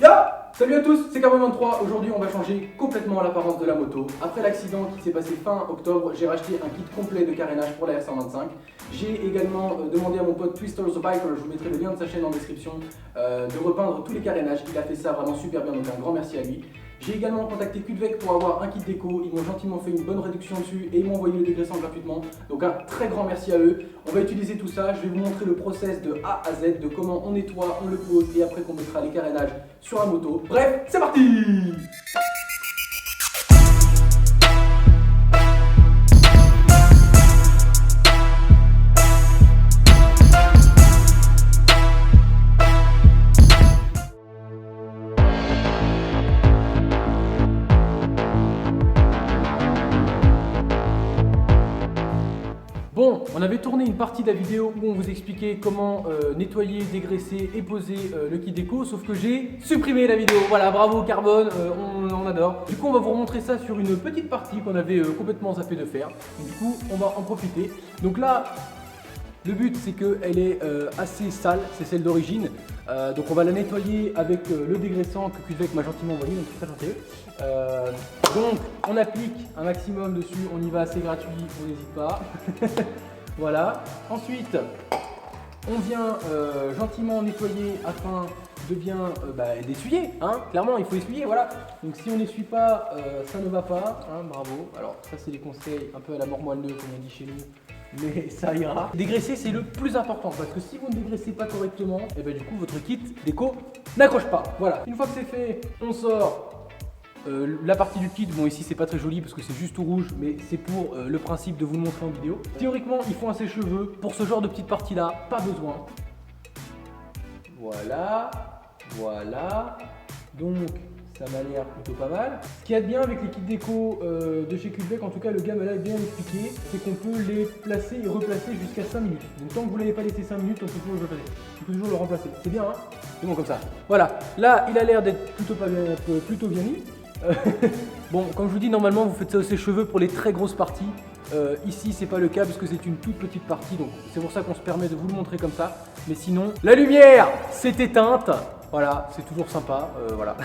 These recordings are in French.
Yo! Salut à tous, c'est Carbone23. Aujourd'hui, on va changer complètement l'apparence de la moto. Après l'accident qui s'est passé fin octobre, j'ai racheté un kit complet de carénage pour la R125. J'ai également demandé à mon pote Twister the Biker, je vous mettrai le lien de sa chaîne en description, de repeindre tous les carénages. Il a fait ça vraiment super bien, donc un grand merci à lui. J'ai également contacté Cudvec pour avoir un kit déco. Ils m'ont gentiment fait une bonne réduction dessus et ils m'ont envoyé le dégraissant gratuitement. Donc un très grand merci à eux. On va utiliser tout ça. Je vais vous montrer le process de A à Z, de comment on nettoie, on le pose et après qu'on mettra les carénages sur la moto. Bref, c'est parti! Bon, on avait tourné une partie de la vidéo où on vous expliquait comment nettoyer, dégraisser et poser le kit déco, sauf que j'ai supprimé la vidéo. Voilà, bravo Carbone, on adore. Du coup, on va vous remontrer ça sur une petite partie qu'on avait complètement zappé de faire. Donc, du coup, on va en profiter. Donc là, le but c'est qu'elle est assez sale, c'est celle d'origine. Donc on va la nettoyer avec le dégraissant que Cudvec m'a gentiment envoyé, donc c'est très gentil. Donc on applique un maximum dessus, on y va, c'est gratuit, on n'hésite pas. Voilà. Ensuite, on vient gentiment nettoyer afin de bien d'essuyer, hein. Clairement il faut essuyer, voilà. Donc si on n'essuie pas, ça ne va pas, hein, bravo. Alors ça c'est des conseils un peu à la mort moelleux comme on dit chez nous. Mais ça ira. Dégraisser c'est le plus important parce que si vous ne dégraissez pas correctement, et ben du coup votre kit déco n'accroche pas. Voilà. Une fois que c'est fait, on sort la partie du kit. Bon ici c'est pas très joli parce que c'est juste tout rouge, mais c'est pour le principe de vous le montrer en vidéo. Théoriquement il faut un sèche-cheveux. Pour ce genre de petite partie là, pas besoin. Voilà. Voilà. Donc ça m'a l'air plutôt pas mal. Ce qu'il y a de bien avec les kits déco de chez Cudvec, en tout cas le gars me l'a bien expliqué, c'est qu'on peut les placer et replacer jusqu'à 5 minutes. Donc tant que vous ne l'avez pas laissé 5 minutes, on peut toujours le replacer. On peut toujours le remplacer. C'est bien, hein? C'est bon comme ça. Voilà. Là, il a l'air d'être plutôt bien mis. Bon, comme je vous dis, normalement vous faites ça aux sèche-cheveux pour les très grosses parties. Ici c'est pas le cas parce que c'est une toute petite partie, donc c'est pour ça qu'on se permet de vous le montrer comme ça. Mais sinon, la lumière s'est éteinte. Voilà, c'est toujours sympa, voilà.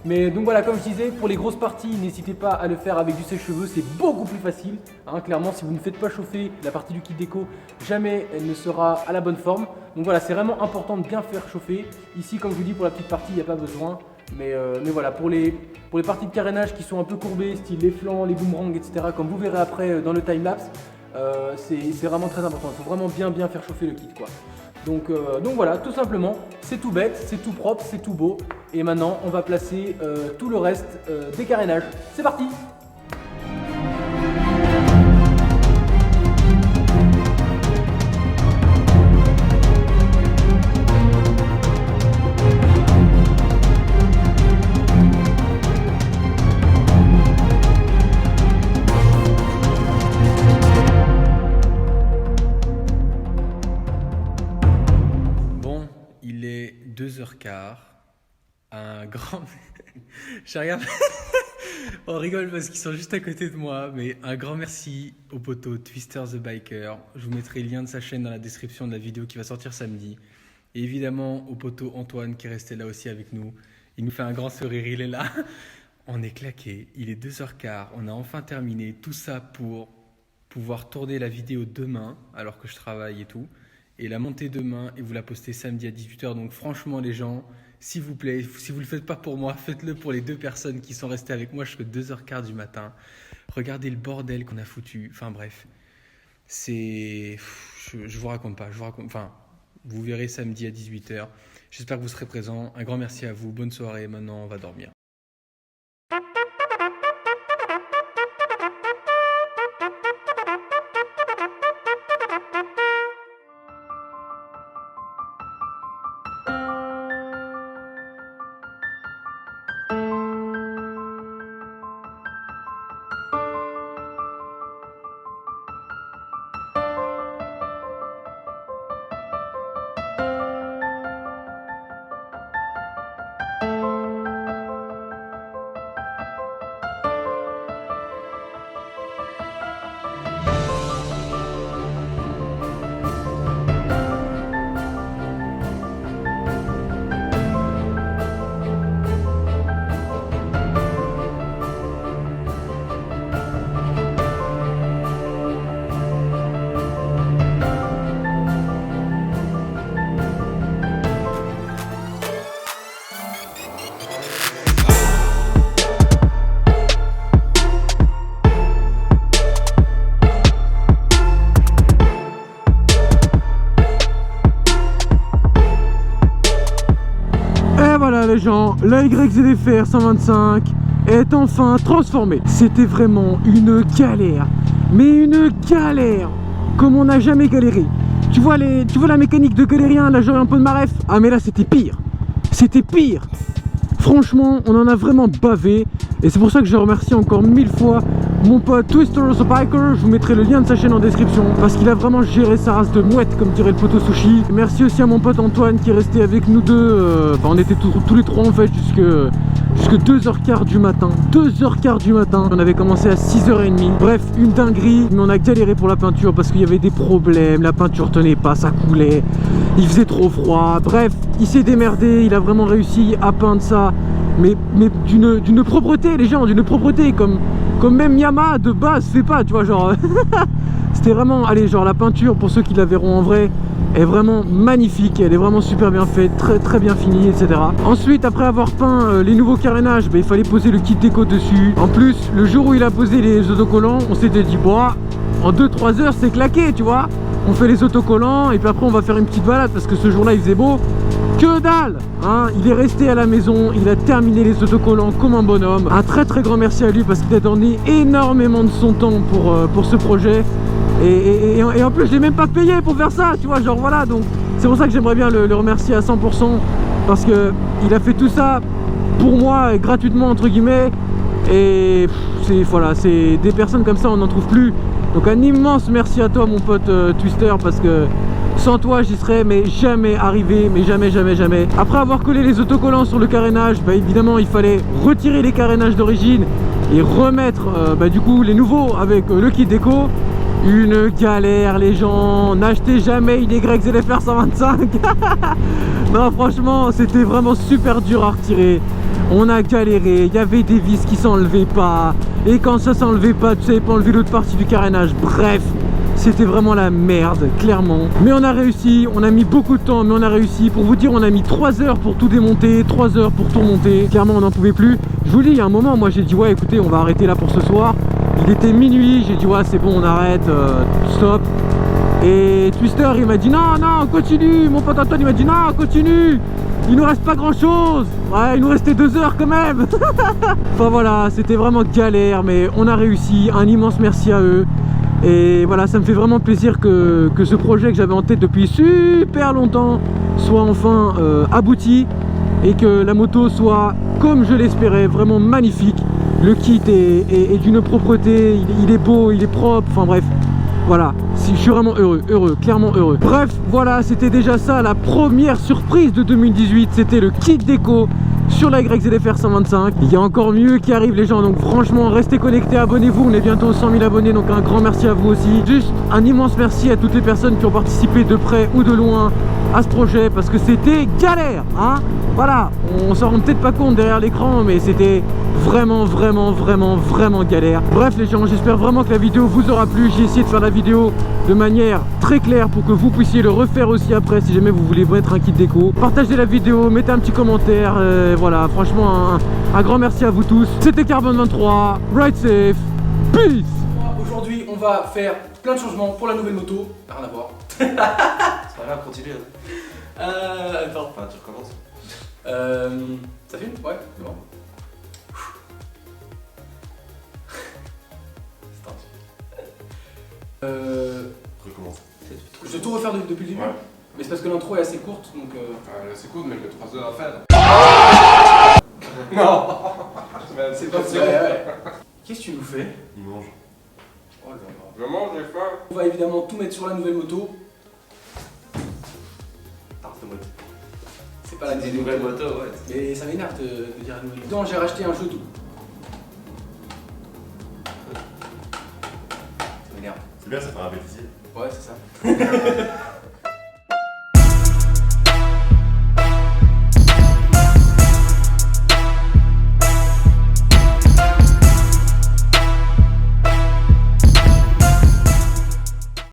Mais donc voilà, comme je disais, pour les grosses parties, n'hésitez pas à le faire avec du sèche-cheveux, c'est beaucoup plus facile. Hein, clairement, si vous ne faites pas chauffer la partie du kit déco, jamais elle ne sera à la bonne forme. Donc voilà, c'est vraiment important de bien faire chauffer. Ici, comme je vous dis, pour la petite partie, il n'y a pas besoin. Mais voilà, pour les parties de carénage qui sont un peu courbées, style les flancs, les boomerangs, etc., comme vous verrez après dans le timelapse, c'est vraiment très important. Il faut vraiment bien faire chauffer le kit, quoi. Donc voilà, tout simplement, c'est tout bête, c'est tout propre, c'est tout beau. Et maintenant, on va placer tout le reste des carénages. C'est parti! Il est 2h15, un grand... Je regarde... On rigole parce qu'ils sont juste à côté de moi, mais un grand merci au poteau Twister the Biker. Je vous mettrai le lien de sa chaîne dans la description de la vidéo qui va sortir samedi. Et évidemment au poteau Antoine qui est resté là aussi avec nous. Il nous fait un grand sourire, il est là. On est claqué, il est 2h15, on a enfin terminé. Tout ça pour pouvoir tourner la vidéo demain, alors que je travaille et tout. Et la monter demain et vous la postez samedi à 18h. Donc franchement les gens, s'il vous plaît, si vous ne le faites pas pour moi, faites-le pour les deux personnes qui sont restées avec moi jusqu'à 2h15 du matin. Regardez le bordel qu'on a foutu. Enfin bref, c'est... Je vous raconte pas. Enfin, vous verrez samedi à 18h. J'espère que vous serez présents. Un grand merci à vous. Bonne soirée. Maintenant, on va dormir. voilà les gens, la YZF-R 125 est enfin transformée. C'était vraiment une galère, mais une galère comme on n'a jamais galéré. Tu vois la mécanique de galérien, là j'aurais un peu de ma ref. Ah mais là c'était pire. C'était pire. Franchement, on en a vraiment bavé. Et c'est pour ça que je remercie encore 1000 fois mon pote Twister the Biker. Je vous mettrai le lien de sa chaîne en description parce qu'il a vraiment géré sa race de mouette, comme dirait le poteau sushi. Merci aussi à mon pote Antoine qui est resté avec nous deux. Enfin, on était tous les trois en fait jusque 2h15 du matin. 2h15 du matin. On avait commencé à 6h30. Bref, une dinguerie. Mais on a galéré pour la peinture parce qu'il y avait des problèmes. La peinture tenait pas, ça coulait. Il faisait trop froid. Bref, il s'est démerdé. Il a vraiment réussi à peindre ça. Mais d'une propreté, les gens, d'une propreté. Comme même Yamaha de base fait pas, tu vois, genre. C'était vraiment, allez, genre la peinture, pour ceux qui la verront en vrai, est vraiment magnifique, elle est vraiment super bien faite, très bien finie, etc. Ensuite, après avoir peint les nouveaux carénages, il fallait poser le kit déco dessus. En plus, le jour où il a posé les autocollants, on s'était dit, bon, en 2-3 heures, c'est claqué, tu vois. On fait les autocollants, et puis après, on va faire une petite balade, parce que ce jour-là, il faisait beau. Que dalle hein. Il est resté à la maison, il a terminé les autocollants comme un bonhomme. Un très grand merci à lui, parce qu'il a donné énormément de son temps pour ce projet. Et en plus je l'ai même pas payé pour faire ça, tu vois, genre voilà. Donc c'est pour ça que j'aimerais bien le remercier à 100%, parce que il a fait tout ça pour moi gratuitement entre guillemets. Et voilà, c'est des personnes comme ça on n'en trouve plus. Donc un immense merci à toi mon pote Twister, parce que sans toi j'y serais mais jamais arrivé, mais jamais. Après avoir collé les autocollants sur le carénage, évidemment il fallait retirer les carénages d'origine et remettre du coup les nouveaux avec le kit déco. Une galère les gens, n'achetez jamais une YZF-R 125. Non franchement c'était vraiment super dur à retirer. On a galéré, il y avait des vis qui s'enlevaient pas. Et quand ça s'enlevait pas, tu savais pas enlever l'autre partie du carénage. Bref, c'était vraiment la merde, clairement. Mais on a réussi, on a mis beaucoup de temps, mais on a réussi. Pour vous dire, on a mis 3 heures pour tout démonter, 3 heures pour tout monter. Clairement, on n'en pouvait plus. Je vous dis, il y a un moment, moi j'ai dit, ouais, écoutez, on va arrêter là pour ce soir. Il était minuit, j'ai dit, ouais, c'est bon, on arrête, stop. Et Twister, il m'a dit, non, continue. Mon pote Antoine, il m'a dit, non, continue. Il nous reste pas grand chose. Ouais, il nous restait 2 heures quand même. Enfin voilà, c'était vraiment galère, mais on a réussi. Un immense merci à eux. Et voilà, ça me fait vraiment plaisir que ce projet que j'avais en tête depuis super longtemps soit enfin abouti, et que la moto soit, comme je l'espérais, vraiment magnifique. Le kit est d'une propreté, il est beau, il est propre, enfin bref. Voilà, je suis vraiment heureux, clairement heureux. Bref, voilà, c'était déjà ça, la première surprise de 2018, c'était le kit déco sur la YZF-R 125. Il y a encore mieux qui arrive les gens, donc franchement restez connectés, abonnez-vous, on est bientôt aux 100 000 abonnés, donc un grand merci à vous aussi. Juste un immense merci à toutes les personnes qui ont participé de près ou de loin à ce projet, parce que c'était galère, hein. Voilà, on s'en rend peut-être pas compte derrière l'écran, mais c'était vraiment galère. Bref les gens, j'espère vraiment que la vidéo vous aura plu. J'ai essayé de faire la vidéo de manière très claire pour que vous puissiez le refaire aussi après si jamais vous voulez mettre un kit déco. Partagez la vidéo, mettez un petit commentaire, voilà, franchement un grand merci à vous tous. C'était Carbone23, ride safe, peace. Aujourd'hui on va faire plein de changements pour la nouvelle moto. Rien à voir. C'est pas grave, continue. Attends. Enfin, tu recommences. Ça filme? Ouais, c'est bon. Recommence. Je vais tout refaire depuis le début. Ouais. Mais c'est parce que l'intro est assez courte, donc C'est cool, mais j'ai 3 heures à faire. Non. c'est pas vrai. Qu'est-ce que tu nous fais? Il mange. Oh là là. Je mange, j'ai faim. On va évidemment tout mettre sur la nouvelle moto. C'est pas la Des nouvelles motos, ouais. Mais ça m'énerve de dire la nouvelle moto. Non, j'ai racheté un jeu tout. Ça m'énerve. C'est bien, ça fait un bêtisier. Ouais, c'est ça.